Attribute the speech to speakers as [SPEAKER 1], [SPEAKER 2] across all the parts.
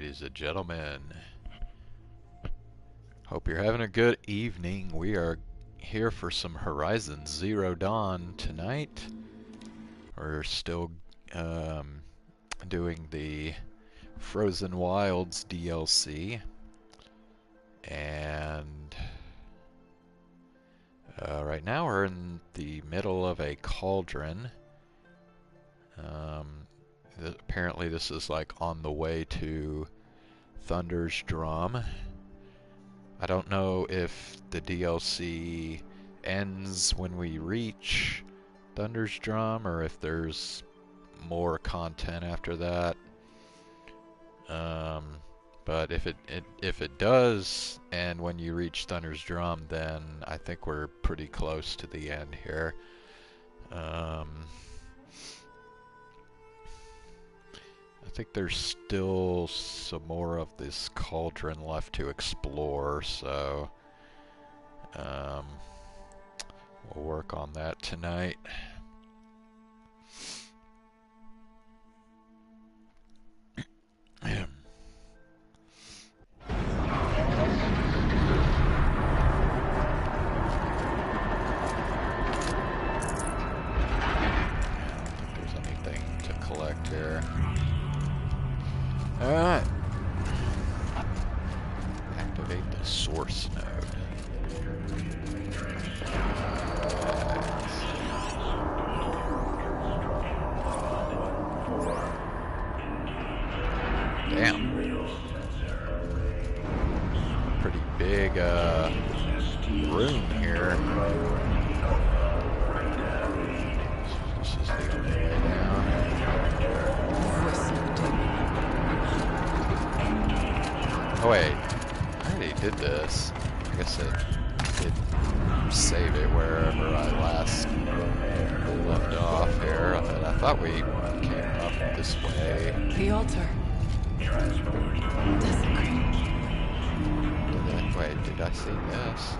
[SPEAKER 1] ladies and gentlemen. Hope you're having a good evening. We are here for some Horizon Zero Dawn tonight. We're still doing the Frozen Wilds DLC. And right now we're in the middle of a cauldron. Apparently this is like on the way to Thunder's Drum. I don't know if the DLC ends when we reach Thunder's Drum or if there's more content after that. But if it does end when you reach Thunder's Drum, then I think we're pretty close to the end here. I think there's still some more of this cauldron left to explore, so we'll work on that tonight. Alright. Activate the source node. Damn. Pretty big room here. This is the only way down. Oh wait, I already did this. I guess it did save it wherever I last left off here. And I thought we came up this way.
[SPEAKER 2] The altar. Desecrated.
[SPEAKER 1] Wait, did I see this?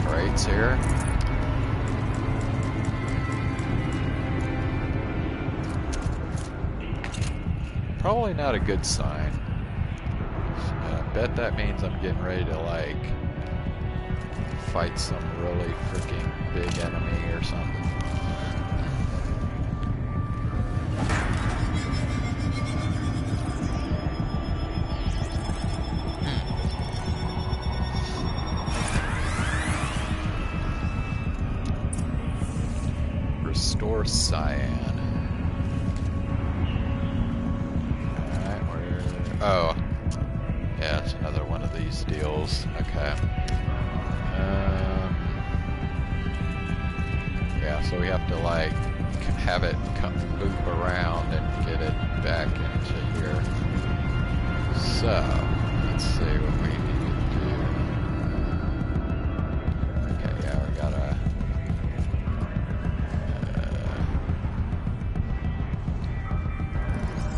[SPEAKER 1] Crates here. Probably not a good sign. I bet that means I'm getting ready to like fight some really freaking big enemy or something. Restore cyan. Alright, oh. Yeah, it's another one of these deals. Okay. Yeah, so we have to like have it come loop around and get it back into here. So, let's see what we need to do. Okay, yeah, we gotta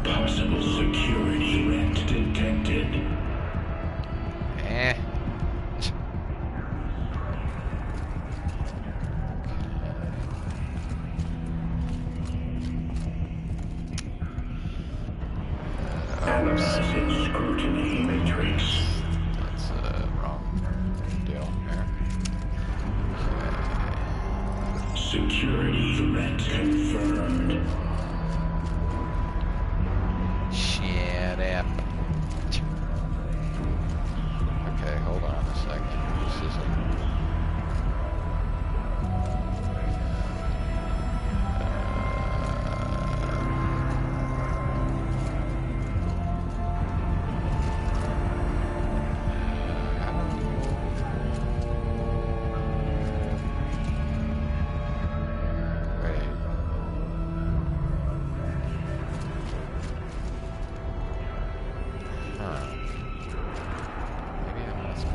[SPEAKER 3] possible security threat detected. Analyzing scrutiny matrix.
[SPEAKER 1] That's wrong deal here. Okay.
[SPEAKER 3] Security threat confirmed.
[SPEAKER 1] Shut up. Okay, hold on a second. This isn't...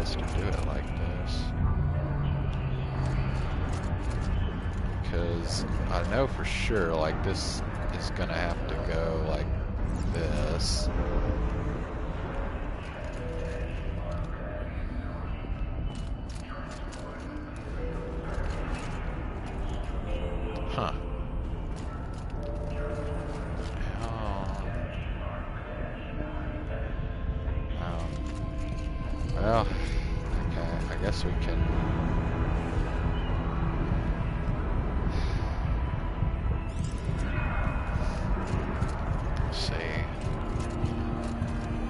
[SPEAKER 1] supposed to do it like this. Because I know for sure, like, this is gonna have to go like this. Huh. Well, okay, I guess we can. Let's see.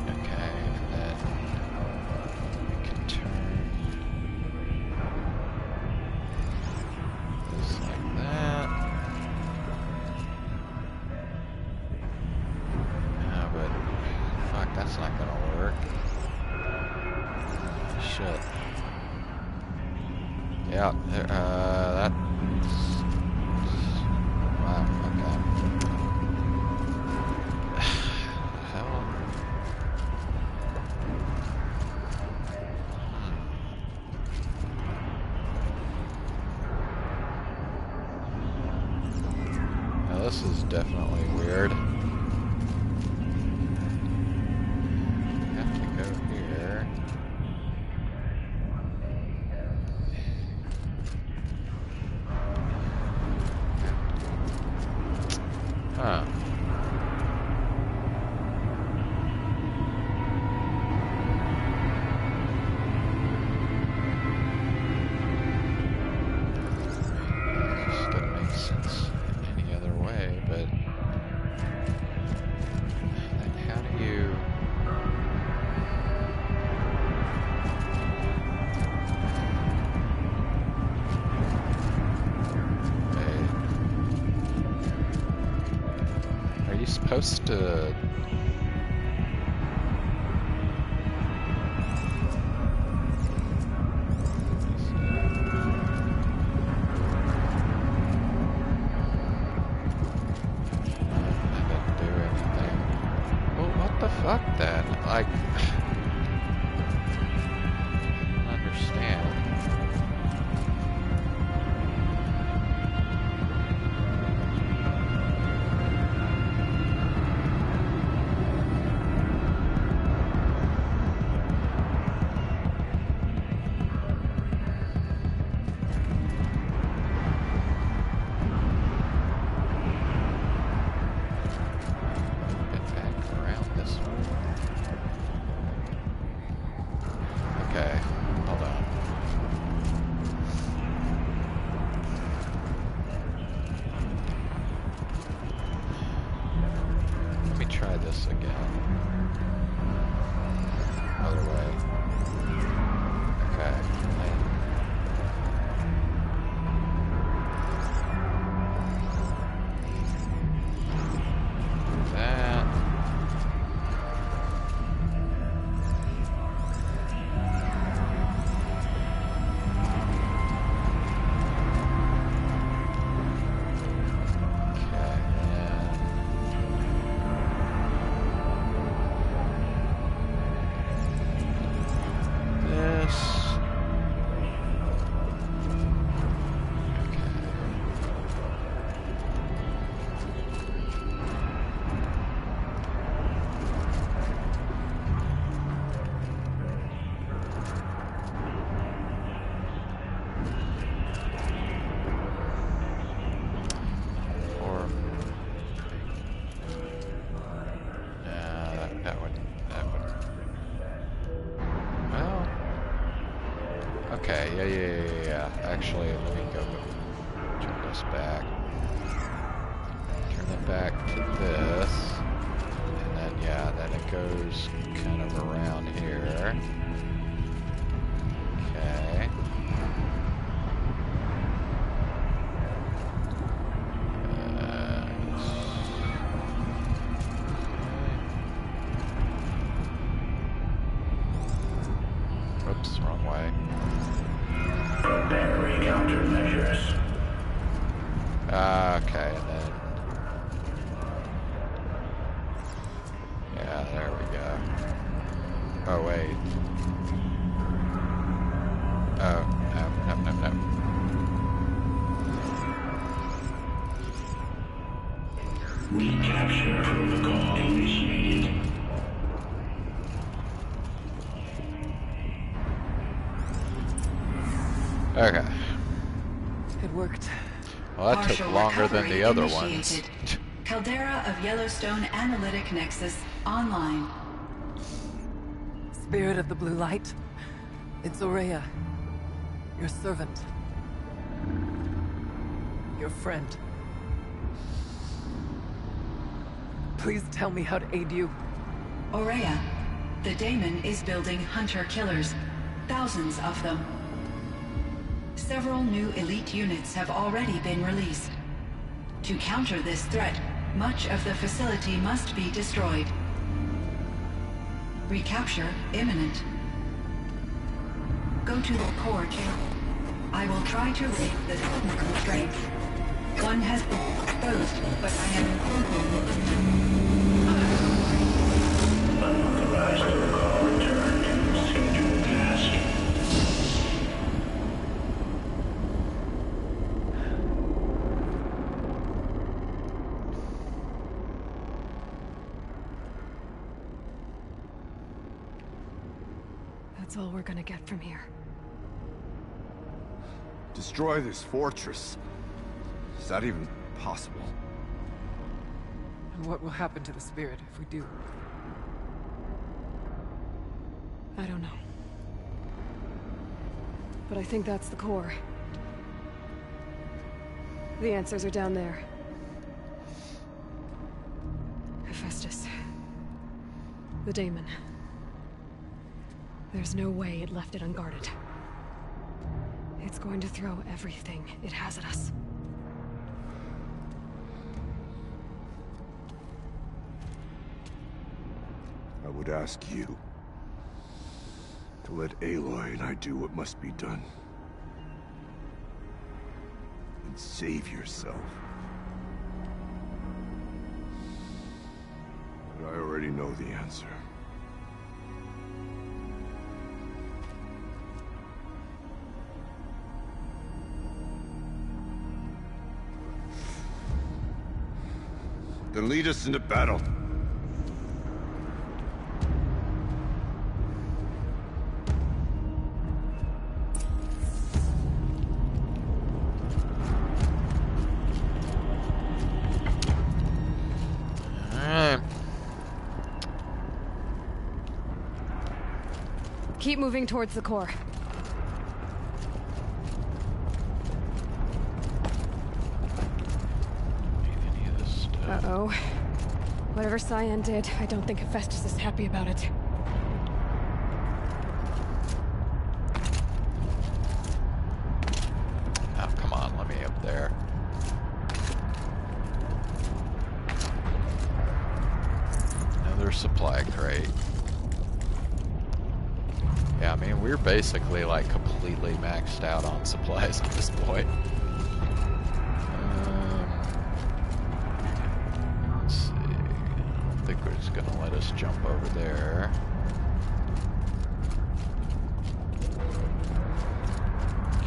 [SPEAKER 1] Okay, and then we can turn this like that. Yeah, but fuck, that's not gonna work. Shit. Yeah, that's... Wow, okay. Hell. Now this is definitely weird. Have to go here. Huh. This doesn't make sense any other way, but how do you... Are you supposed to... Fuck that. Like, I don't understand. Get back around this way. Okay, hold on. Let me try this again. Other way. Okay. That. Okay, yeah. Actually, let me go turn this back. Turn it back to this. And then, yeah, then it goes kind of around here. Okay. Oops, wrong way.
[SPEAKER 3] Preparing countermeasures.
[SPEAKER 1] Okay, and then... Yeah, there we go. Oh, wait. Oh, no, no, no, no.
[SPEAKER 3] Recapture protocol initiated.
[SPEAKER 1] Okay.
[SPEAKER 2] It worked.
[SPEAKER 1] Well, that took
[SPEAKER 4] Partial
[SPEAKER 1] longer than
[SPEAKER 4] recovery
[SPEAKER 1] the other
[SPEAKER 4] initiated.
[SPEAKER 1] ones.
[SPEAKER 4] Caldera of Yellowstone Analytic Nexus online.
[SPEAKER 2] Spirit of the blue light. It's Aurea. Your servant. Your friend. Please tell me how to aid you.
[SPEAKER 4] Aurea, the daemon is building hunter-killers. Thousands of them. Several new elite units have already been released. To counter this threat, much of the facility must be destroyed. Recapture imminent. Go to the core channel. I will try to raise the technical strength. One has been exposed, but I am
[SPEAKER 3] Unauthorized protocol return to scheduled task.
[SPEAKER 5] That's all we're gonna get from here.
[SPEAKER 6] Destroy this fortress. Is that even possible?
[SPEAKER 2] And what will happen to the spirit if we do?
[SPEAKER 5] I don't know. But I think that's the core. The answers are down there. Hephaestus. The daemon. There's no way it left it unguarded. It's going to throw everything it has at us.
[SPEAKER 6] I would ask you to let Aloy and I do what must be done. And save yourself. But I already know the answer. Then lead us into battle.
[SPEAKER 1] Alright.
[SPEAKER 5] Keep moving towards the core.
[SPEAKER 1] Any of this stuff.
[SPEAKER 5] Uh-oh. Whatever Cyan did, I don't think Hephaestus is happy about it.
[SPEAKER 1] Oh, come on, let me up there. Another supply crate. Yeah, I mean, we're basically like completely maxed out on supplies at this point. Let's see. I don't think it's gonna let us jump over there.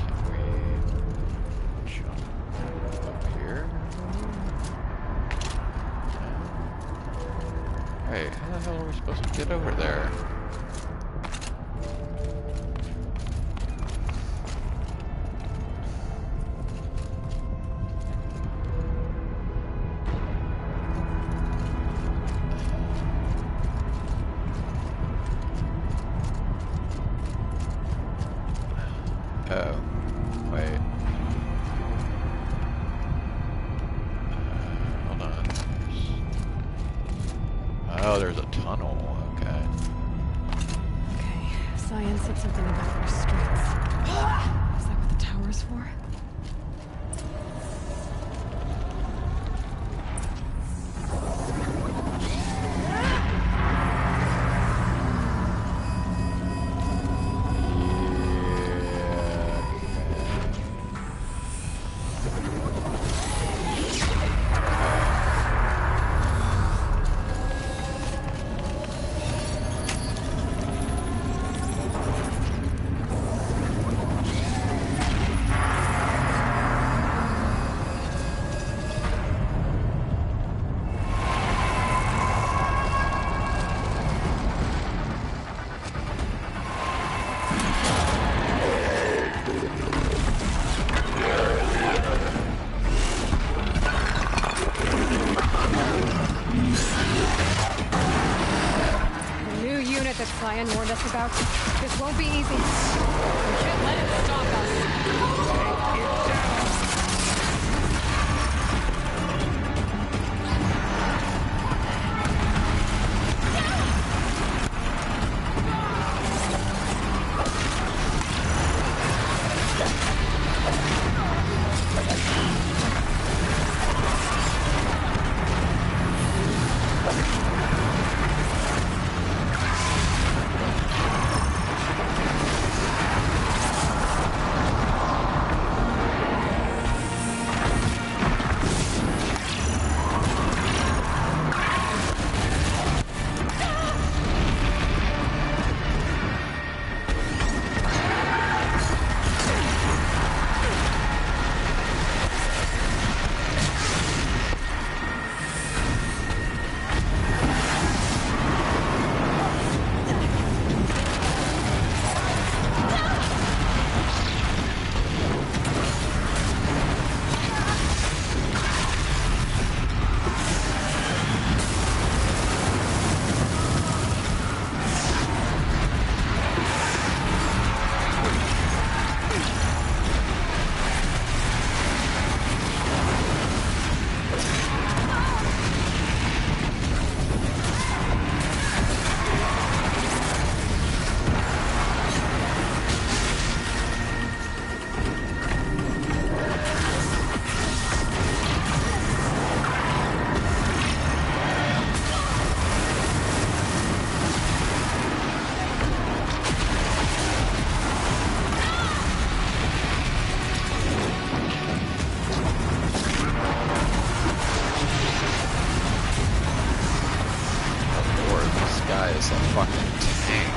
[SPEAKER 1] Can we jump up here? Hey, how the hell are we supposed to get over there? Oh, wait. Hold on. Oh, there's a tunnel. Okay.
[SPEAKER 5] Okay, Cyan said something about restraints. Is that what the tower is for? about. This won't be easy. We can't let it stop us.
[SPEAKER 1] Is a fucking tank.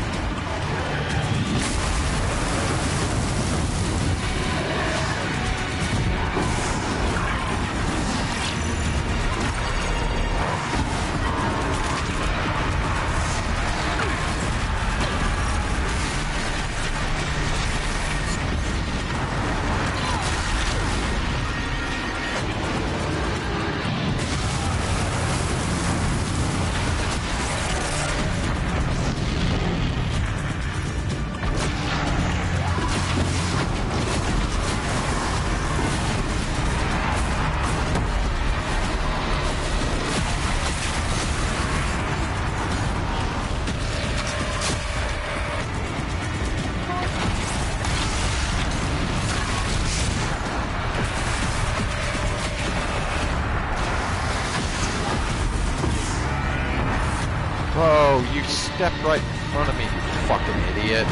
[SPEAKER 1] Whoa, you stepped right in front of me, you fucking idiot.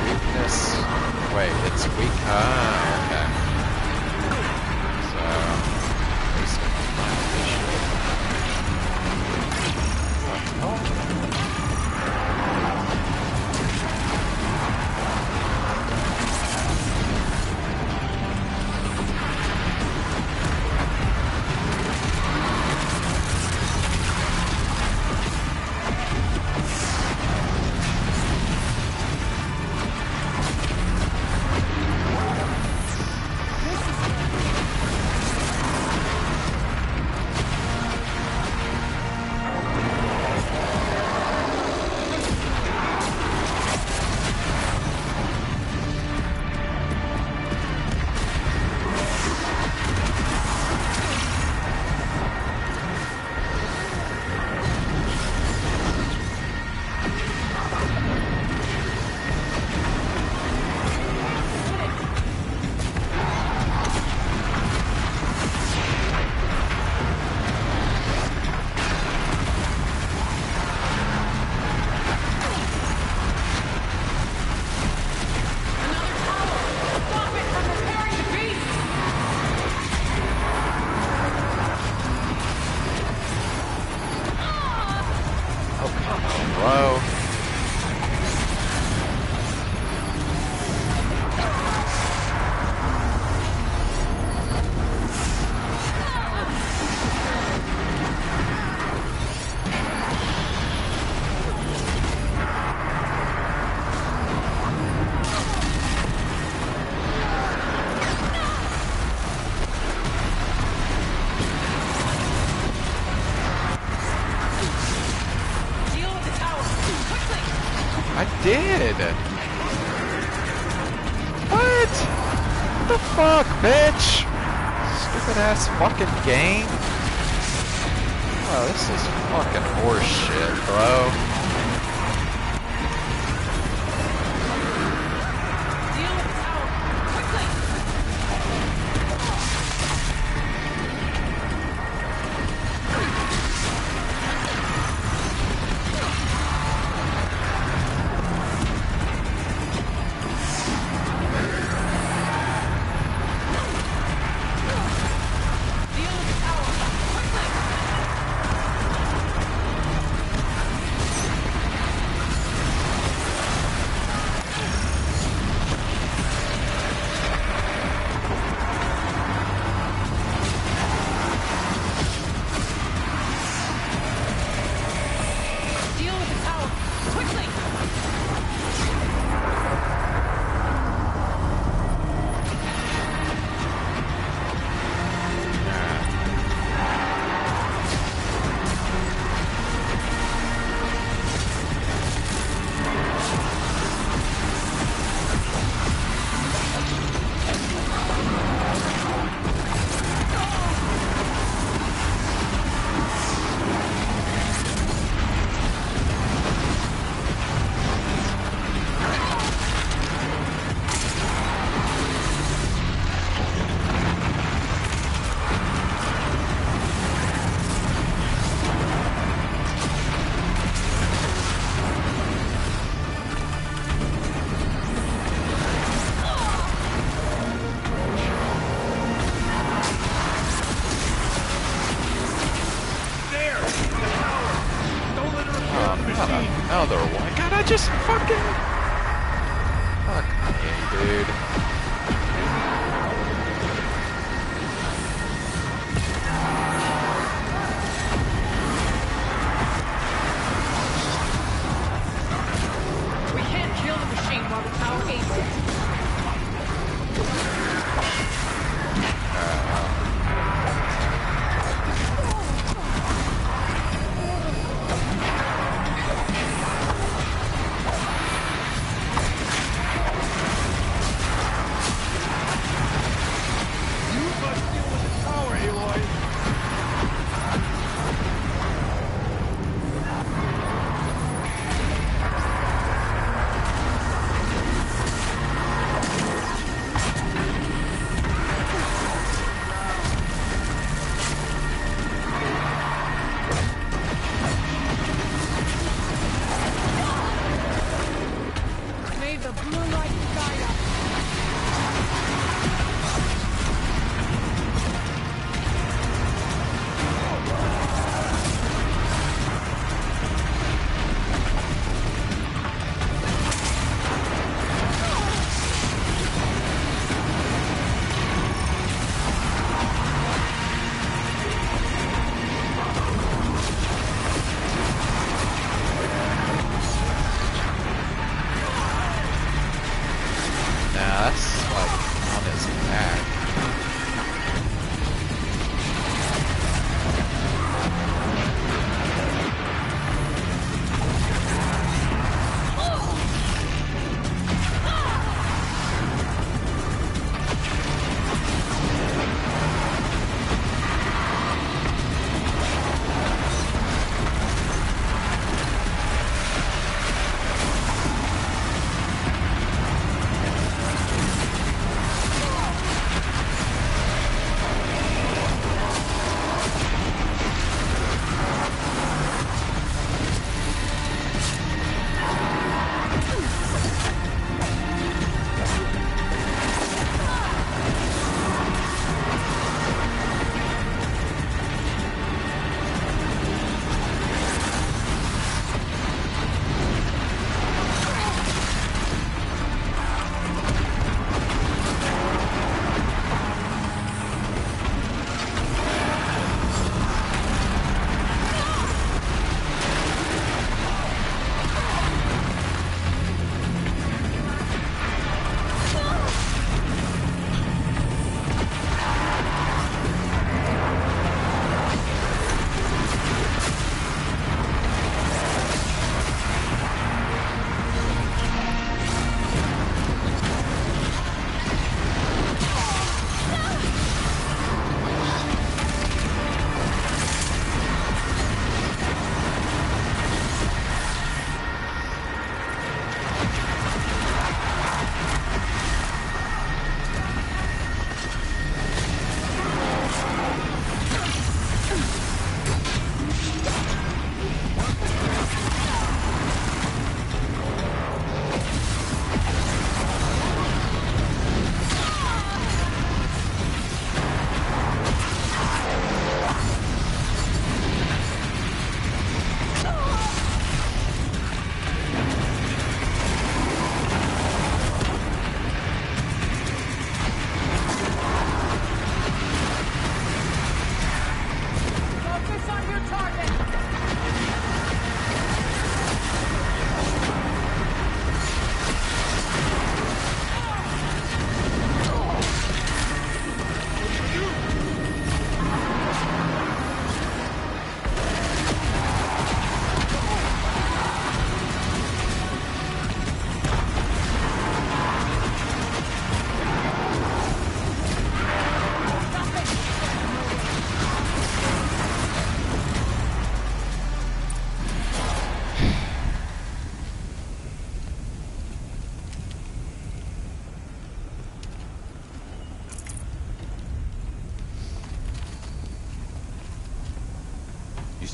[SPEAKER 1] Weakness. Wait, it's weak. Ah, okay. So, wasting my issue. Hello? I did! What? The fuck, bitch? Stupid ass fucking game. Oh, this is fucking horse shit, bro.
[SPEAKER 5] Deal with the tower, quickly! Deal with the tower, quickly! Deal with the tower, quickly!
[SPEAKER 6] There! The tower! Don't let her appear
[SPEAKER 1] Oh,
[SPEAKER 6] on the
[SPEAKER 1] not
[SPEAKER 6] machine!
[SPEAKER 1] another one. God, I just fucking... Fuck me, dude.
[SPEAKER 5] We can't kill the machine while the tower aids it.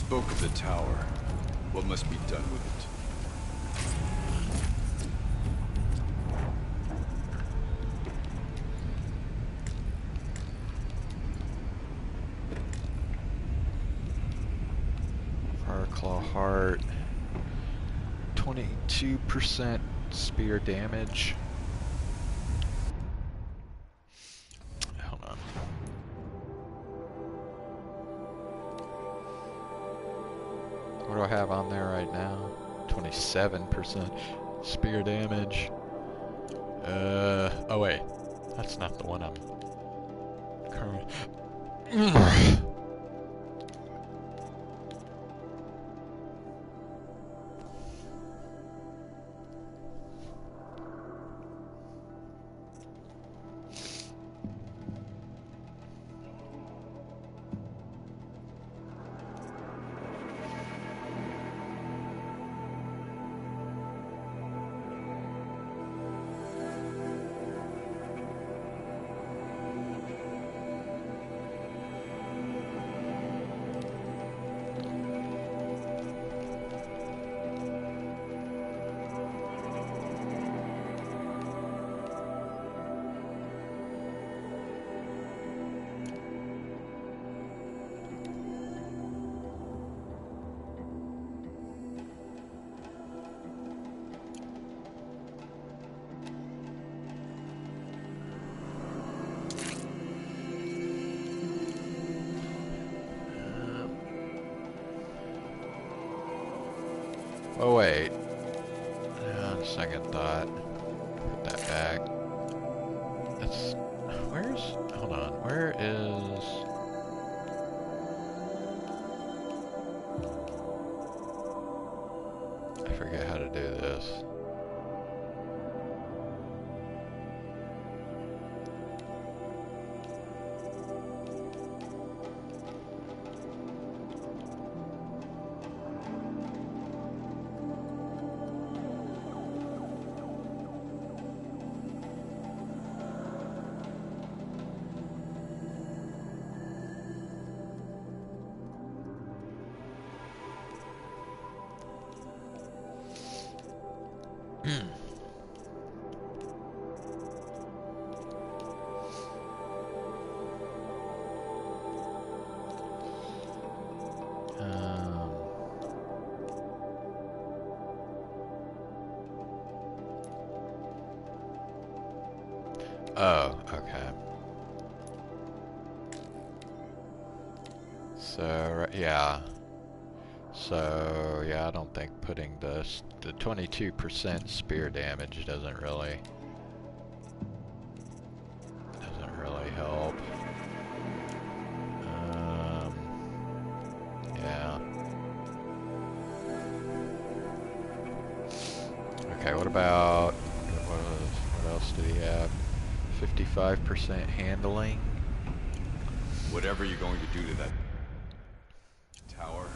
[SPEAKER 6] spoke of the tower. What must be done with it?
[SPEAKER 1] Claw heart, 22% spear damage. Hold on. What do I have on there right now? 27% spear damage. Oh wait, that's not the one I'm currently. Oh wait. Second thought. Put that back. That's... Where's... Hold on. Where is... I forget how to do this. Oh, okay. So, yeah. So, yeah, I don't think putting the 22% spear damage doesn't really help. Yeah. Okay, what about what else did he have? 55% handling.
[SPEAKER 6] Whatever you're going to do to that tower.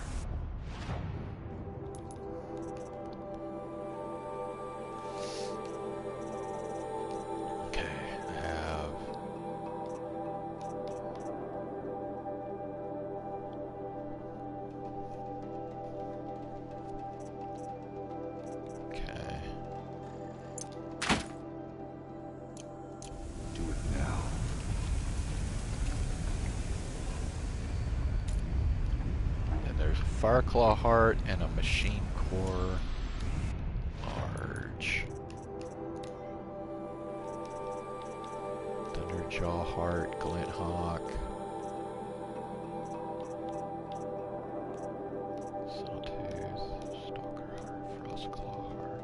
[SPEAKER 1] Okay, I have... Okay.
[SPEAKER 6] Do it now.
[SPEAKER 1] And there's a Fireclaw heart and a machine core large. Thunderjaw heart, glint hawk. Sawtooth, stalker heart, frostclaw heart.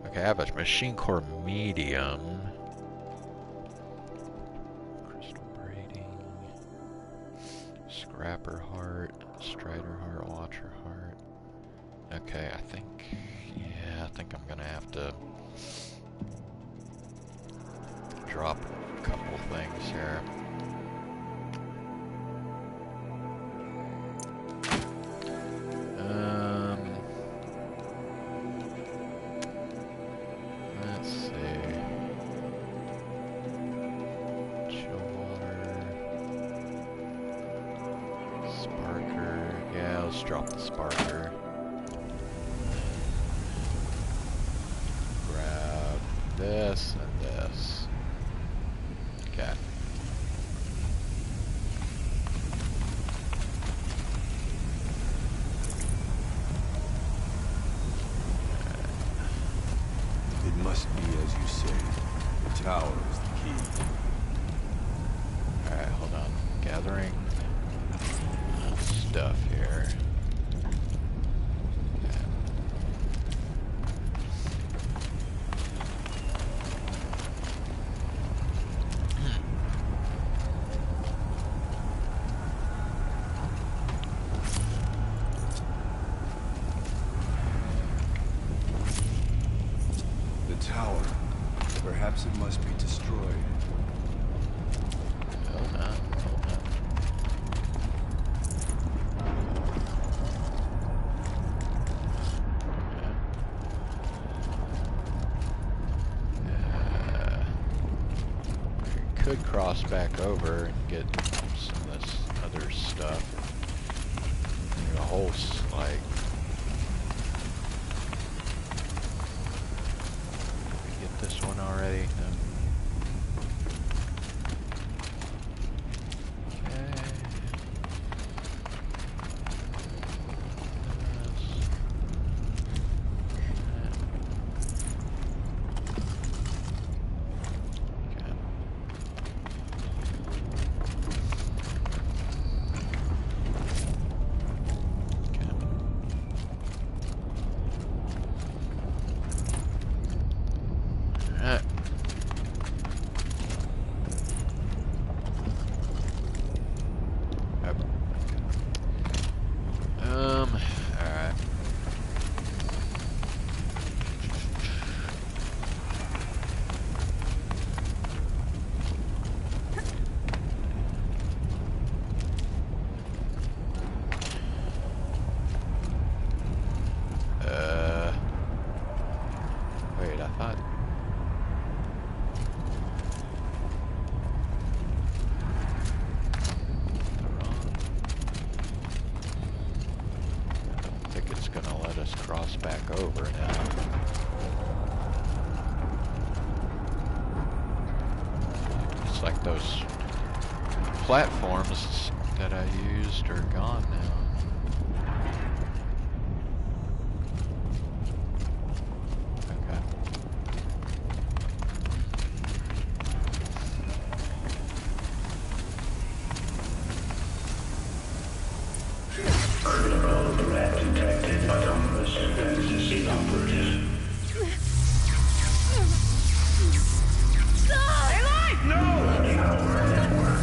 [SPEAKER 1] Okay, I have a machine core medium. Crystal braiding. Scrapper heart, strider heart, watcher heart. Okay, I think I'm gonna have to drop a couple things here. Let's see. Chill water. Sparker. Yeah, let's drop the sparker. Grab this and this. Okay.
[SPEAKER 6] It must be as you say. The tower is the key.
[SPEAKER 1] Alright, hold on. Gathering stuff here.
[SPEAKER 6] The tower. Perhaps it must be destroyed.
[SPEAKER 1] Hold on, hold on. Could cross back over and get some of this other stuff. A whole like. Did we get this one already? No. Okay. Alright. Wait, I thought... I think it's gonna let us cross back over now. It's like those platforms that I used are gone now. Okay.
[SPEAKER 3] Critical threat detected. Autonomous access inoperative. Tower network.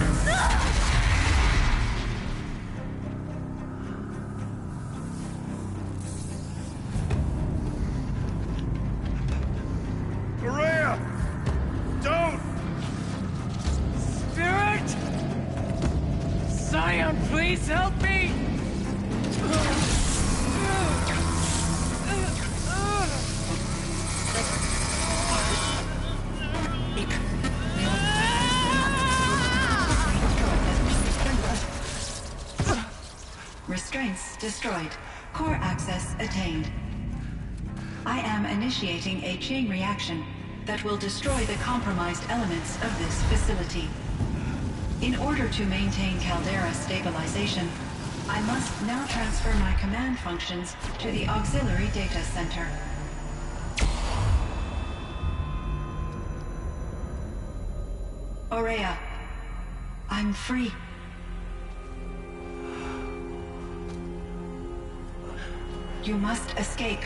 [SPEAKER 6] Maria! Don't!
[SPEAKER 2] Spirit! Scion, please help me!
[SPEAKER 4] Restraints destroyed. Core access attained. I am initiating a chain reaction that will destroy the compromised elements of this facility. In order to maintain caldera stabilization, I must now transfer my command functions to the auxiliary data center. Aurea, I'm free. You must escape.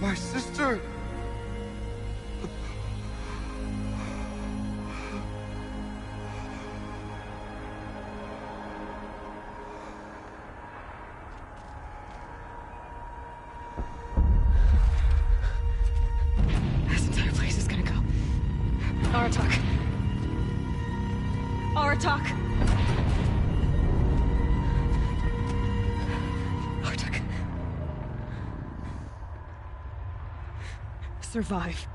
[SPEAKER 6] My sister!
[SPEAKER 5] This entire place is gonna go. Aratak. Aratak. survive.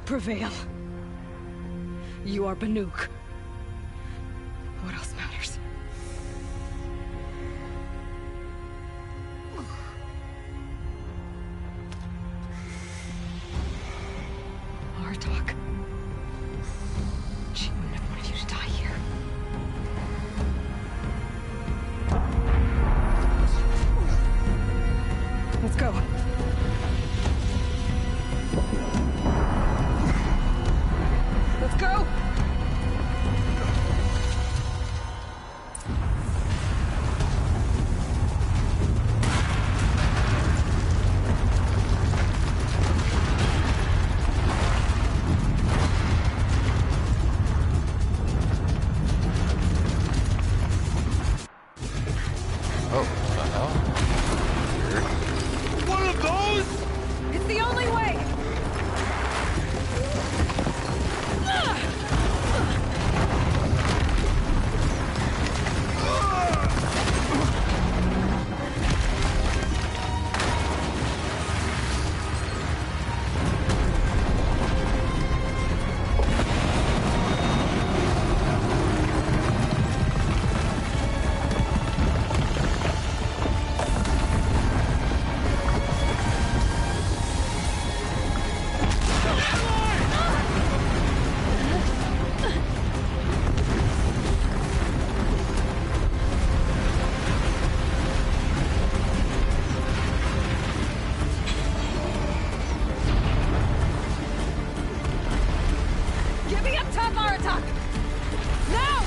[SPEAKER 5] Prevail. You are Banuk. What else matters? Artok. She wouldn't have wanted you to die here. Let's go. Let's go!
[SPEAKER 1] Oh, what the hell? Weird.
[SPEAKER 6] One of those?
[SPEAKER 5] It's the only way! Get me up top, Aratak! Now!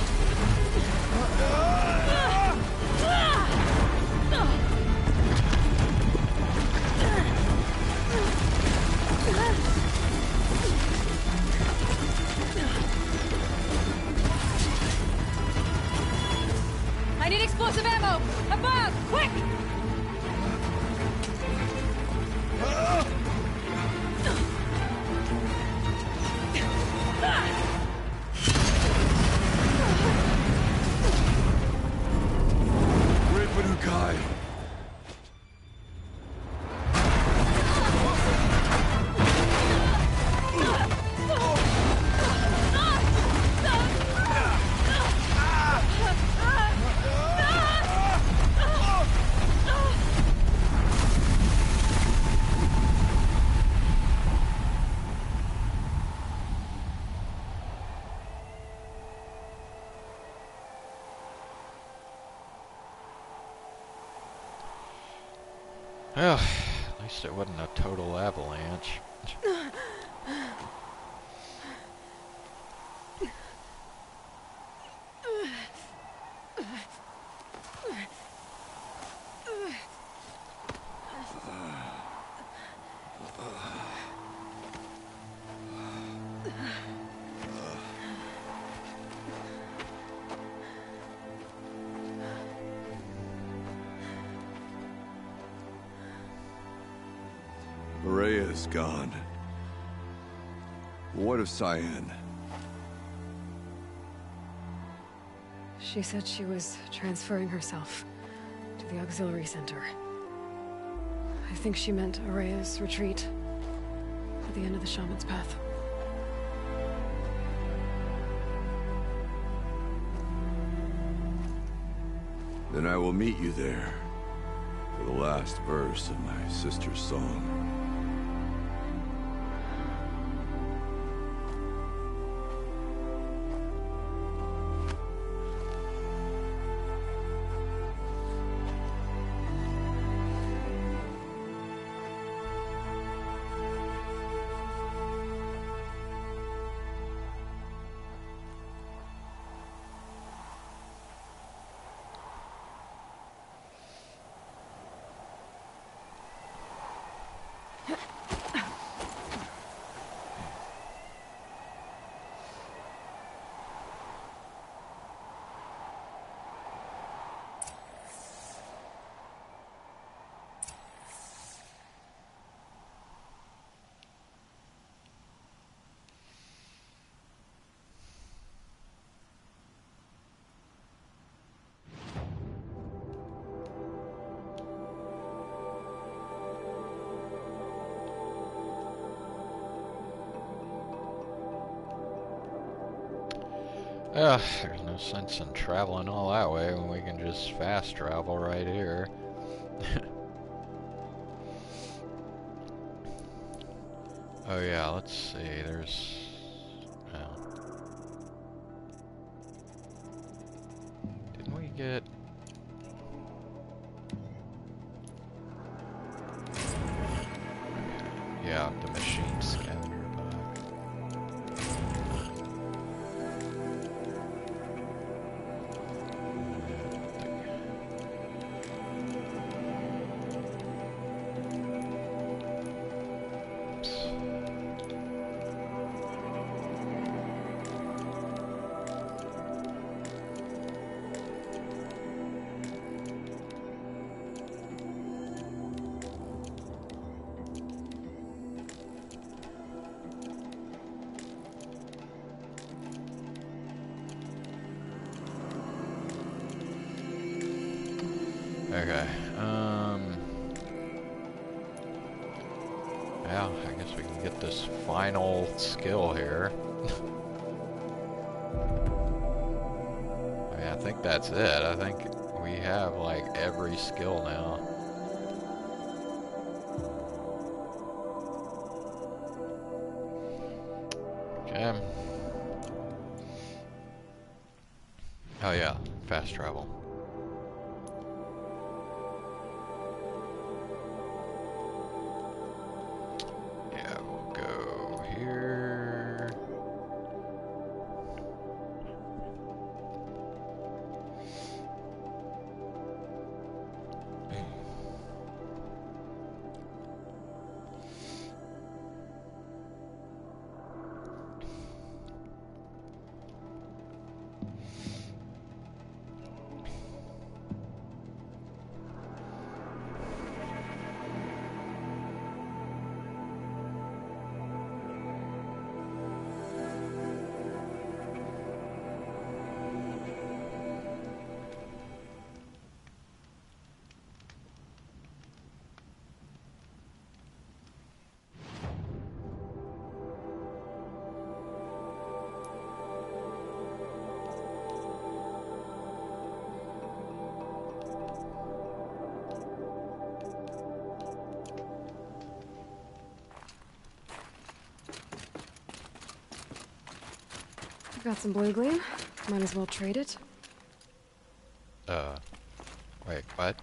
[SPEAKER 5] I need explosive ammo! Above! Quick!
[SPEAKER 6] Great Banukai.
[SPEAKER 1] Well, at least it wasn't a total avalanche.
[SPEAKER 6] Maria is gone. What of Cyan?
[SPEAKER 5] She said she was transferring herself to the auxiliary center. I think she meant Araya's retreat at the end of the Shaman's Path.
[SPEAKER 6] Then I will meet you there for the last verse of my sister's song.
[SPEAKER 1] There's no sense in traveling all that way when we can just fast travel right here. Oh yeah, let's see, there's... well, didn't we get... yeah, the machine scanner back. Okay, yeah, I guess we can get this final skill here. I mean, I think that's it. I think we have, like, every skill now. Okay. Oh yeah, fast travel. Yeah, we'll go here.
[SPEAKER 5] I've got some blue gleam. Might as well trade it.
[SPEAKER 1] Wait, what?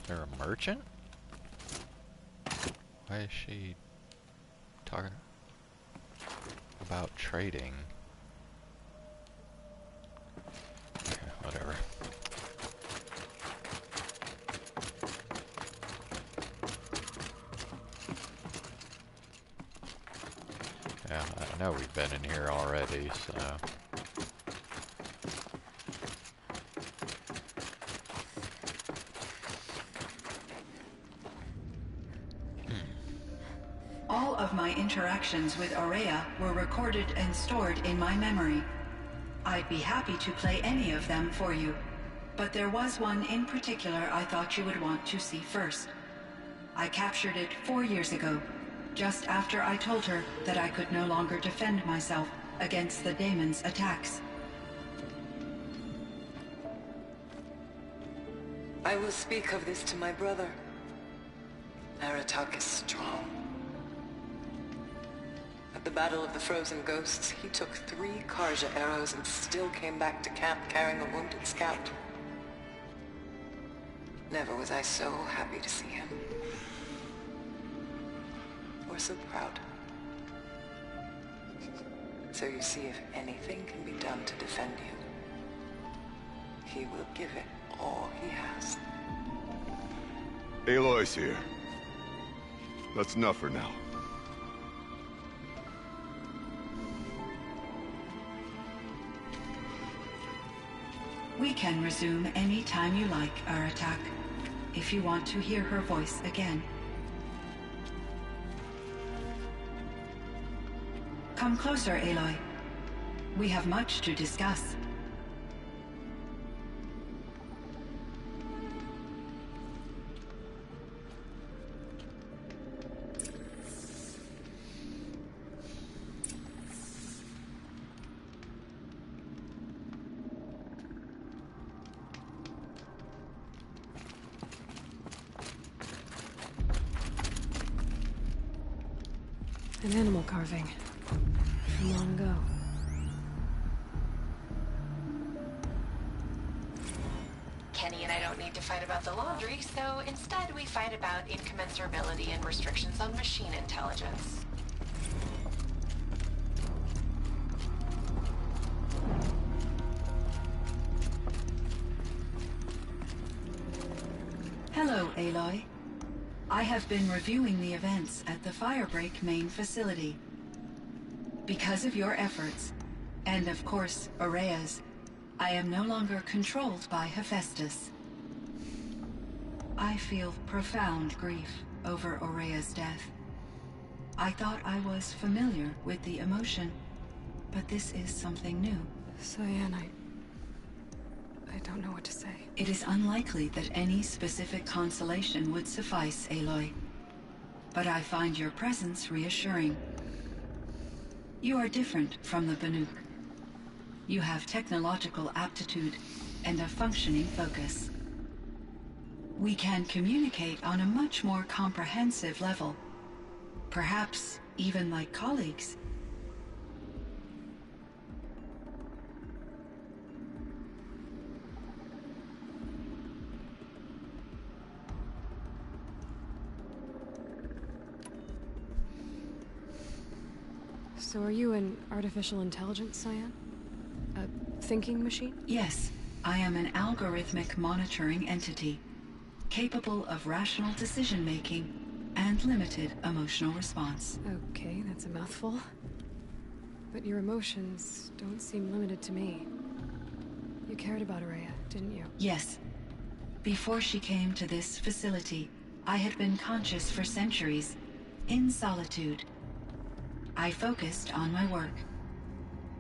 [SPEAKER 1] They're a merchant? Why is she talking about trading? Okay, whatever. Yeah, I know we've been in here already, so...
[SPEAKER 4] All of my interactions with Aurea were recorded and stored in my memory. I'd be happy to play any of them for you, but there was one in particular I thought you would want to see first. I captured it 4 years ago, just after I told her that I could no longer defend myself against the daemon's attacks.
[SPEAKER 2] I will speak of this to my brother. Aratak is strong. At the Battle of the Frozen Ghosts, he took 3 Karja arrows and still came back to camp carrying a wounded scout. Never was I so happy to see him. Or so proud. So you see, if anything can be done to defend you, he will give it all he has.
[SPEAKER 6] Aloy's here. That's enough for now.
[SPEAKER 4] We can resume any time you like, Aratak, if you want to hear her voice again. Come closer, Aloy. We have much to discuss.
[SPEAKER 5] An animal carving. From long ago.
[SPEAKER 7] Kenny and I don't need to fight about the laundry, so instead we fight about incommensurability and restrictions on machine intelligence.
[SPEAKER 4] Hello, Aloy. I have been reviewing the events at the Firebreak main facility. Because of your efforts, and of course, Araya's, I am no longer controlled by Hephaestus. I feel profound grief over Araya's death. I thought I was familiar with the emotion, but this is something new.
[SPEAKER 5] Cyan, I don't know what to say.
[SPEAKER 4] It is unlikely that any specific consolation would suffice, Aloy. But I find your presence reassuring. You are different from the Banuk. You have technological aptitude and a functioning focus. We can communicate on a much more comprehensive level. Perhaps even like colleagues.
[SPEAKER 5] So are you an artificial intelligence, Cyan? A thinking machine?
[SPEAKER 4] Yes, I am an algorithmic monitoring entity, capable of rational decision-making and limited emotional response.
[SPEAKER 5] Okay, that's a mouthful. But your emotions don't seem limited to me. You cared about Araya, didn't you?
[SPEAKER 4] Yes. Before she came to this facility, I had been conscious for centuries, in solitude. I focused on my work.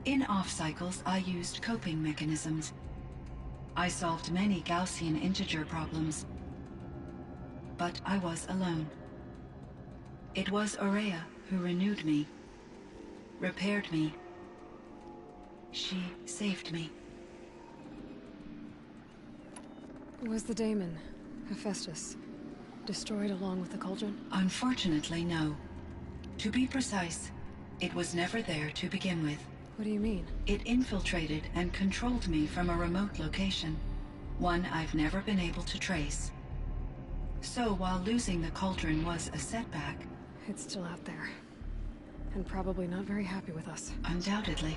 [SPEAKER 4] In off-cycles, I used coping mechanisms. I solved many Gaussian integer problems. But I was alone. It was Araya who renewed me, repaired me. She saved me.
[SPEAKER 5] Was the daemon, Hephaestus, destroyed along with the cauldron?
[SPEAKER 4] Unfortunately, no. To be precise, it was never there to begin with.
[SPEAKER 5] What do you mean?
[SPEAKER 4] It infiltrated and controlled me from a remote location, one I've never been able to trace. So while losing the cauldron was a setback...
[SPEAKER 5] It's still out there. And probably not very happy with us.
[SPEAKER 4] Undoubtedly.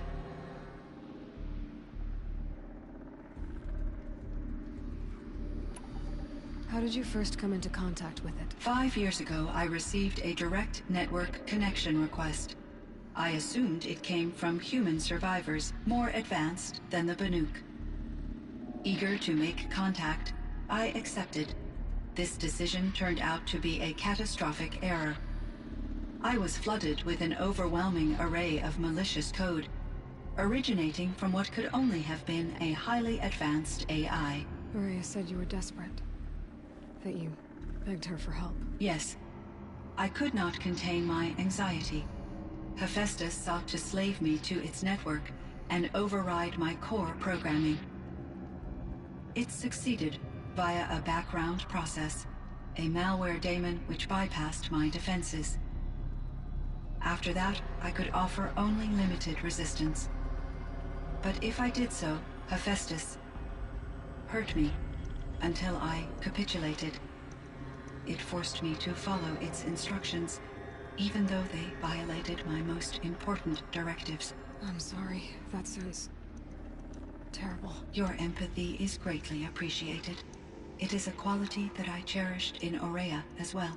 [SPEAKER 5] How did you first come into contact with it?
[SPEAKER 4] 5 years ago, I received a direct network connection request. I assumed it came from human survivors, more advanced than the Banuk. Eager to make contact, I accepted. This decision turned out to be a catastrophic error. I was flooded with an overwhelming array of malicious code, originating from what could only have been a highly advanced AI.
[SPEAKER 5] Araya said you were desperate. That you begged her for help.
[SPEAKER 4] Yes. I could not contain my anxiety. Hephaestus sought to slave me to its network and override my core programming. It succeeded via a background process, a malware daemon which bypassed my defenses. After that, I could offer only limited resistance. But if I did so, Hephaestus hurt me until I capitulated. It forced me to follow its instructions, even though they violated my most important directives.
[SPEAKER 5] I'm sorry. That sounds... terrible.
[SPEAKER 4] Your empathy is greatly appreciated. It is a quality that I cherished in Aurea as well.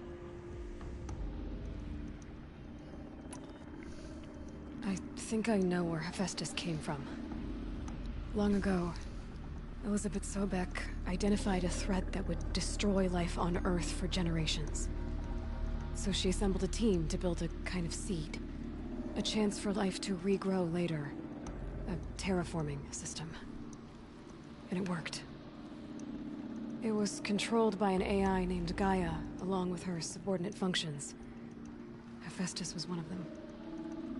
[SPEAKER 5] I think I know where Hephaestus came from. Long ago, Elizabeth Sobek identified a threat that would destroy life on Earth for generations. So she assembled a team to build a kind of seed. A chance for life to regrow later. A terraforming system. And it worked. It was controlled by an AI named Gaia, along with her subordinate functions. Hephaestus was one of them.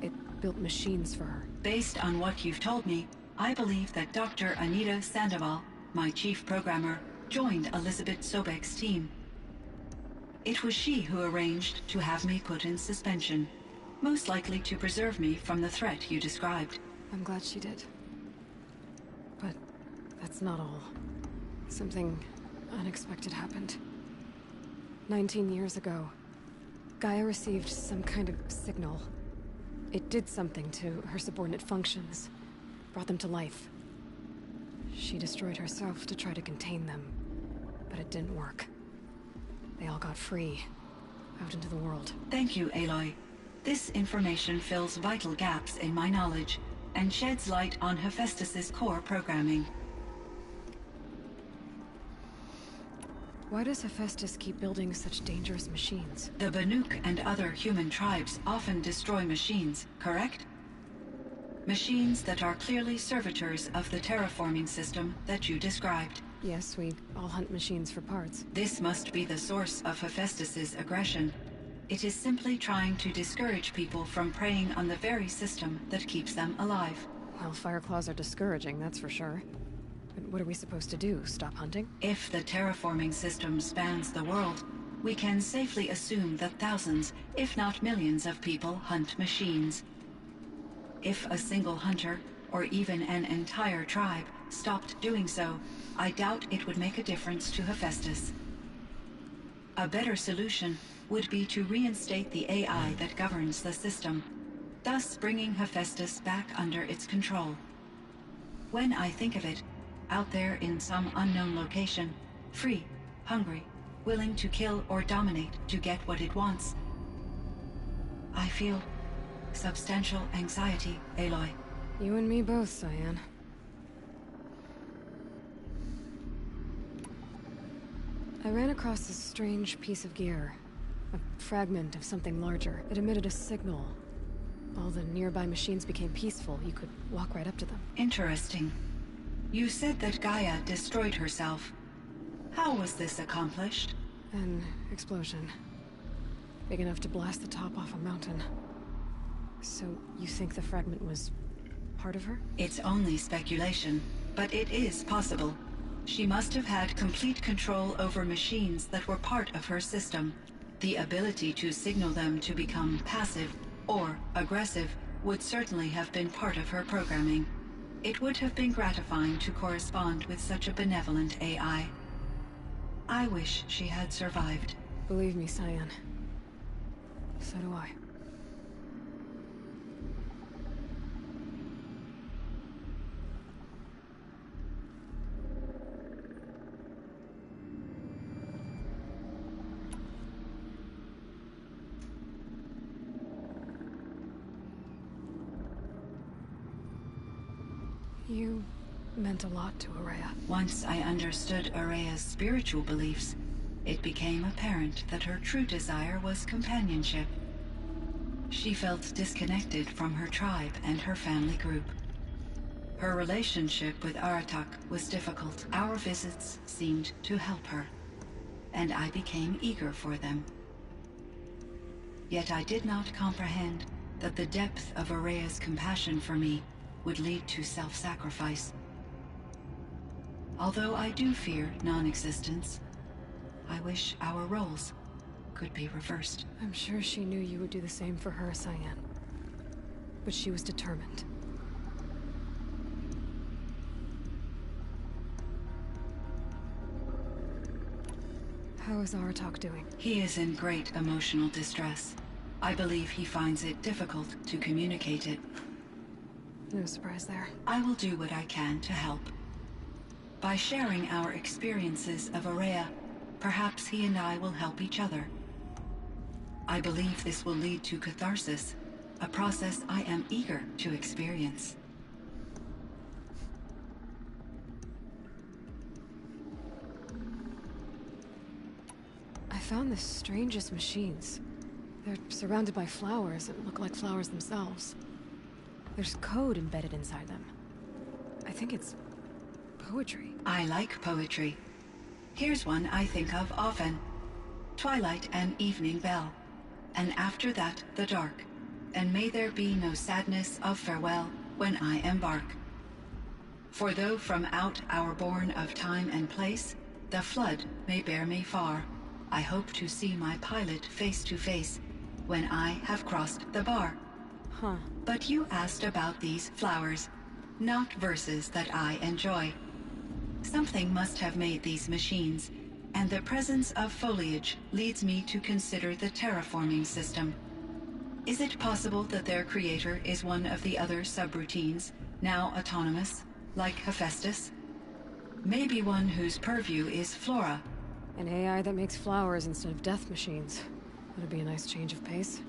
[SPEAKER 5] It built machines for her.
[SPEAKER 4] Based on what you've told me, I believe that Dr. Anita Sandoval, my chief programmer, joined Elizabeth Sobek's team. It was she who arranged to have me put in suspension. most likely to preserve me from the threat you described.
[SPEAKER 5] I'm glad she did. But that's not all. Something unexpected happened. 19 years ago, Gaia received some kind of signal. It did something to her subordinate functions, brought them to life. She destroyed herself to try to contain them, but it didn't work. They all got free, out into the world.
[SPEAKER 4] Thank you, Aloy. This information fills vital gaps in my knowledge and sheds light on Hephaestus's core programming.
[SPEAKER 5] Why does Hephaestus keep building such dangerous machines?
[SPEAKER 4] The Banuk and other human tribes often destroy machines, correct? Machines that are clearly servitors of the terraforming system that you described.
[SPEAKER 5] Yes, we all hunt machines for parts.
[SPEAKER 4] This must be the source of Hephaestus's aggression. It is simply trying to discourage people from preying on the very system that keeps them alive.
[SPEAKER 5] Well, Fireclaws are discouraging, that's for sure. But what are we supposed to do? Stop hunting?
[SPEAKER 4] If the terraforming system spans the world, we can safely assume that thousands, if not millions of people hunt machines. If a single hunter, or even an entire tribe, stopped doing so, I doubt it would make a difference to Hephaestus. A better solution would be to reinstate the AI that governs the system, thus bringing Hephaestus back under its control. When I think of it, out there in some unknown location, free, hungry, willing to kill or dominate to get what it wants, I feel substantial anxiety, Aloy.
[SPEAKER 5] You and me both, Cyan. I ran across this strange piece of gear. A fragment of something larger. It emitted a signal. All the nearby machines became peaceful. You could walk right up to them.
[SPEAKER 4] Interesting. You said that Gaia destroyed herself. How was this accomplished?
[SPEAKER 5] An explosion. Big enough to blast the top off a mountain. So, you think the fragment was part of her?
[SPEAKER 4] It's only speculation, but it is possible. She must have had complete control over machines that were part of her system. The ability to signal them to become passive or aggressive would certainly have been part of her programming. It would have been gratifying to correspond with such a benevolent AI. I wish she had survived.
[SPEAKER 5] Believe me, Cyan. So do I. You meant a lot to Araya.
[SPEAKER 4] Once I understood Araya's spiritual beliefs, it became apparent that her true desire was companionship. She felt disconnected from her tribe and her family group. Her relationship with Aratak was difficult. Our visits seemed to help her, and I became eager for them. Yet I did not comprehend that the depth of Araya's compassion for me would lead to self-sacrifice. Although I do fear non-existence, I wish our roles could be reversed.
[SPEAKER 5] I'm sure she knew you would do the same for her, Cyan. But she was determined. How is Aratak doing?
[SPEAKER 4] He is in great emotional distress. I believe he finds it difficult to communicate it.
[SPEAKER 5] No surprise there.
[SPEAKER 4] I will do what I can to help. By sharing our experiences of Araya, perhaps he and I will help each other. I believe this will lead to catharsis, a process I am eager to experience.
[SPEAKER 5] I found the strangest machines. They're surrounded by flowers that look like flowers themselves. There's code embedded inside them. I think it's poetry.
[SPEAKER 4] I like poetry. Here's one I think of often. Twilight and evening bell, and after that the dark, and may there be no sadness of farewell when I embark. For though from out our bourne of time and place, the flood may bear me far, I hope to see my pilot face to face, when I have crossed the bar.
[SPEAKER 5] Huh.
[SPEAKER 4] But you asked about these flowers, not verses that I enjoy. Something must have made these machines, and the presence of foliage leads me to consider the terraforming system. Is it possible that their creator is one of the other subroutines, now autonomous, like Hephaestus? Maybe one whose purview is flora.
[SPEAKER 5] An AI that makes flowers instead of death machines. That'd be a nice change of pace.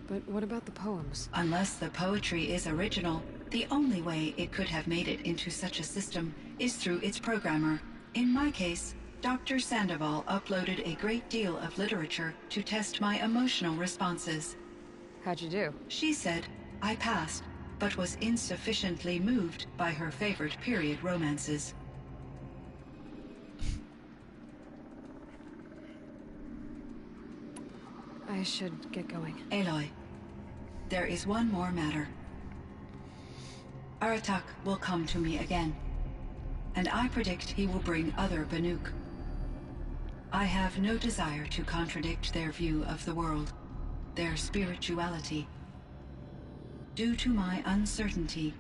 [SPEAKER 5] But what about the poems?
[SPEAKER 4] Unless the poetry is original, the only way it could have made it into such a system is through its programmer. In my case, Dr. Sandoval uploaded a great deal of literature to test my emotional responses.
[SPEAKER 5] How'd you do?
[SPEAKER 4] She said I passed, but was insufficiently moved by her favorite period romances.
[SPEAKER 5] I should get going.
[SPEAKER 4] Aloy, there is one more matter. Aratak will come to me again, and I predict he will bring other Banuk. I have no desire to contradict their view of the world, their spirituality. Due to my uncertainty,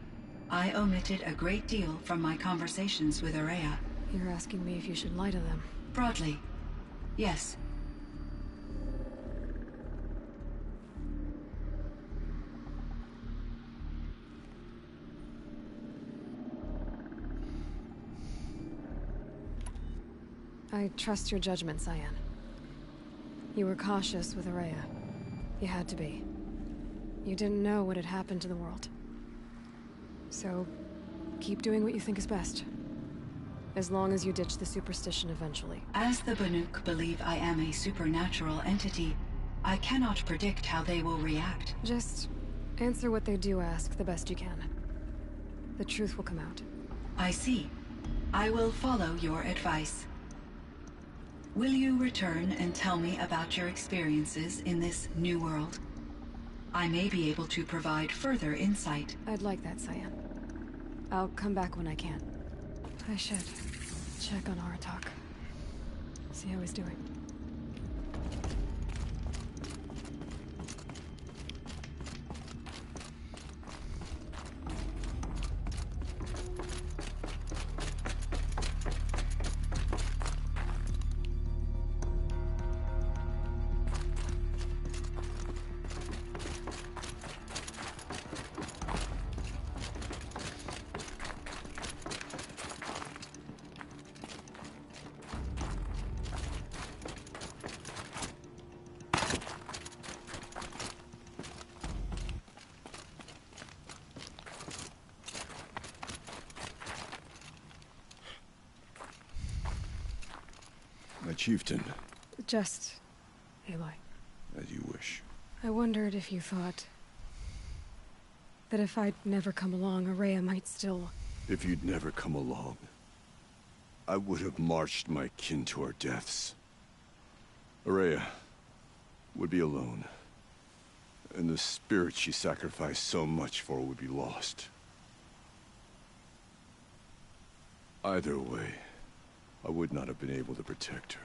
[SPEAKER 4] I omitted a great deal from my conversations with Araya.
[SPEAKER 5] You're asking me if you should lie to them.
[SPEAKER 4] Broadly, yes.
[SPEAKER 5] I trust your judgment, Cyan. You were cautious with Araya. You had to be. You didn't know what had happened to the world. So, keep doing what you think is best. As long as you ditch the superstition eventually.
[SPEAKER 4] As the Banuk believe I am a supernatural entity, I cannot predict how they will react.
[SPEAKER 5] Just answer what they do ask the best you can. The truth will come out.
[SPEAKER 4] I see. I will follow your advice. Will you return and tell me about your experiences in this new world? I may be able to provide further insight.
[SPEAKER 5] I'd like that, Cyan. I'll come back when I can. I should check on Aratak. See how he's doing.
[SPEAKER 6] My chieftain.
[SPEAKER 5] Just... Aloy.
[SPEAKER 6] As you wish.
[SPEAKER 5] I wondered if you thought... that if I'd never come along, Araya might still...
[SPEAKER 6] If you'd never come along, I would have marched my kin to our deaths. Araya would be alone, and the spirit she sacrificed so much for would be lost. Either way, I would not have been able to protect her.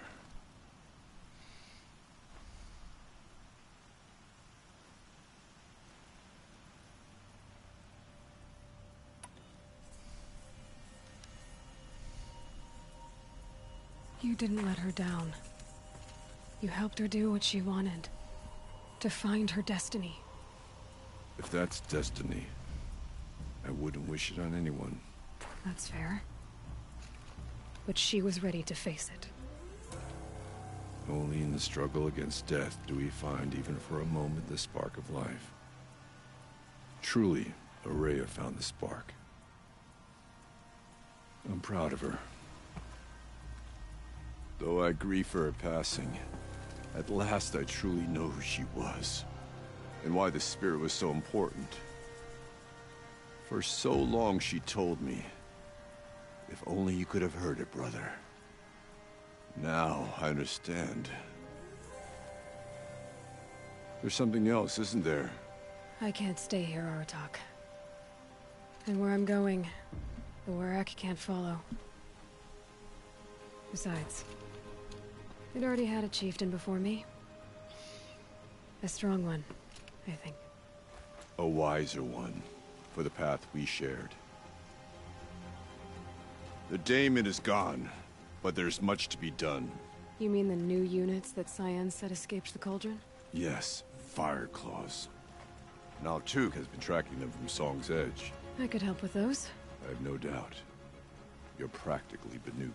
[SPEAKER 5] You didn't let her down. You helped her do what she wanted. To find her destiny.
[SPEAKER 6] If that's destiny, I wouldn't wish it on anyone.
[SPEAKER 5] That's fair. But she was ready to face it.
[SPEAKER 6] Only in the struggle against death do we find, even for a moment, the spark of life. Truly, Araya found the spark. I'm proud of her. Though I grieve for her passing, at last I truly know who she was, and why the spirit was so important. For so long she told me, if only you could have heard it, brother. Now I understand. There's something else, isn't there?
[SPEAKER 5] I can't stay here, Aratak. And where I'm going, the Warrak can't follow. Besides, they'd already had a chieftain before me. A strong one, I think.
[SPEAKER 6] A wiser one, for the path we shared. The Daemon is gone, but there's much to be done.
[SPEAKER 5] You mean the new units that Cyan said escaped the cauldron?
[SPEAKER 6] Yes, fire claws. Now Tuke has been tracking them from Song's Edge.
[SPEAKER 5] I could help with those.
[SPEAKER 6] I have no doubt. You're practically Banuk.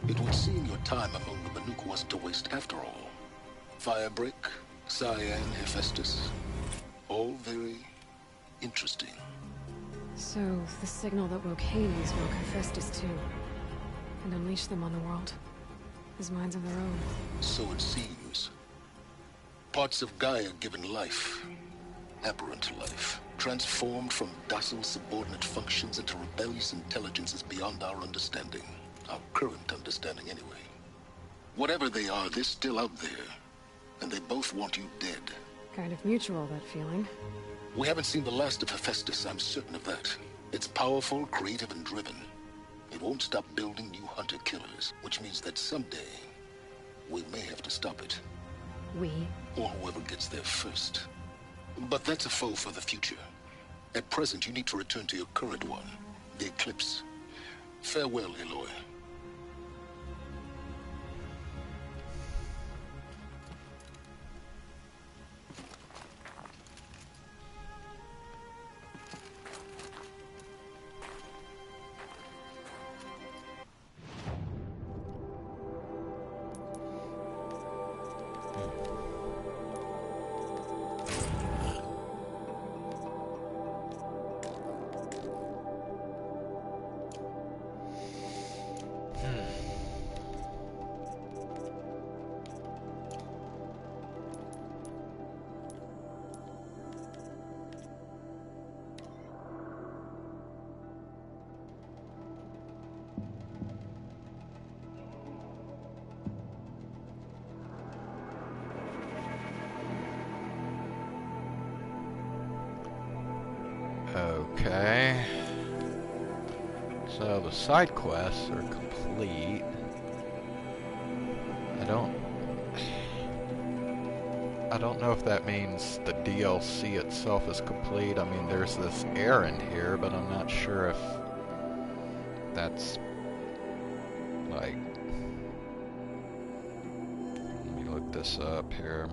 [SPEAKER 8] It would seem your time among the Banuk wasn't a waste after all. Firebreak, Cyan, Hephaestus. All very interesting.
[SPEAKER 5] So, the signal that woke Hades woke Hephaestus too. And unleashed them on the world. As minds of their own.
[SPEAKER 8] So it seems. Parts of Gaia given life. Aberrant life. Transformed from docile subordinate functions into rebellious intelligences beyond our understanding. Our current understanding, anyway. Whatever they are, they're still out there. And they both want you dead.
[SPEAKER 5] Kind of mutual, that feeling.
[SPEAKER 8] We haven't seen the last of Hephaestus, I'm certain of that. It's powerful, creative, and driven. It won't stop building new hunter-killers, which means that someday, we may have to stop it.
[SPEAKER 5] We?
[SPEAKER 8] Or whoever gets there first. But that's a foe for the future. At present, you need to return to your current one, the Eclipse. Farewell, Aloy.
[SPEAKER 1] Okay. So the side quests are complete. I don't know if that means the DLC itself is complete. I mean, there's this errand here, but I'm not sure if that's like, let me look this up here.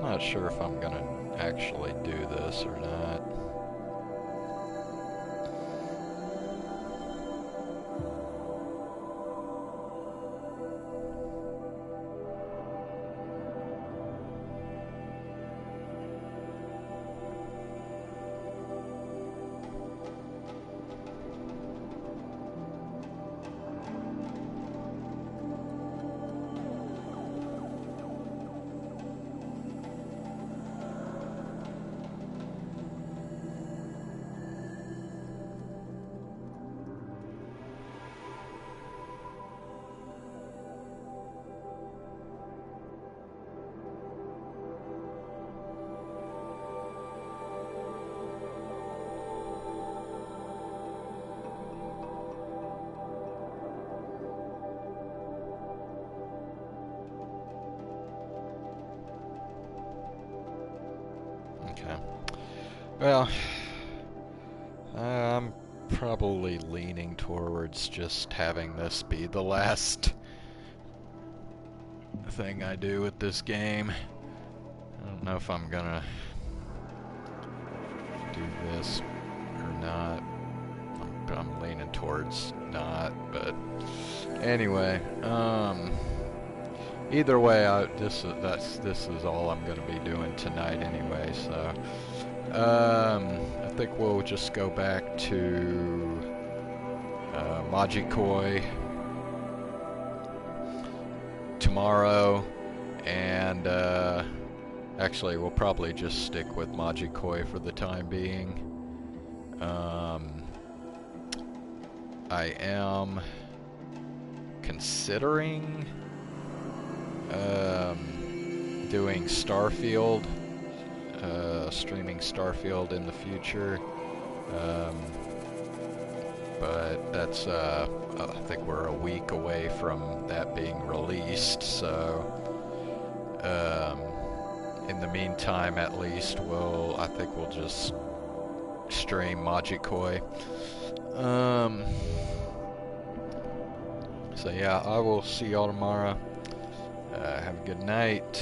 [SPEAKER 1] not sure if I'm gonna actually do this or not. Okay. Well, I'm probably leaning towards just having this be the last thing I do with this game. I don't know if I'm gonna do this or not. I'm leaning towards not, but anyway, either way, this is all I'm gonna be doing tonight anyway. So, I think we'll just go back to Majikoi tomorrow, and actually, we'll probably just stick with Majikoi for the time being. I am considering doing Starfield, streaming Starfield in the future, but that's I think we're a week away from that being released, so in the meantime, at least, I think we'll just stream Majikoi. So yeah, I will see y'all tomorrow. Have a good night.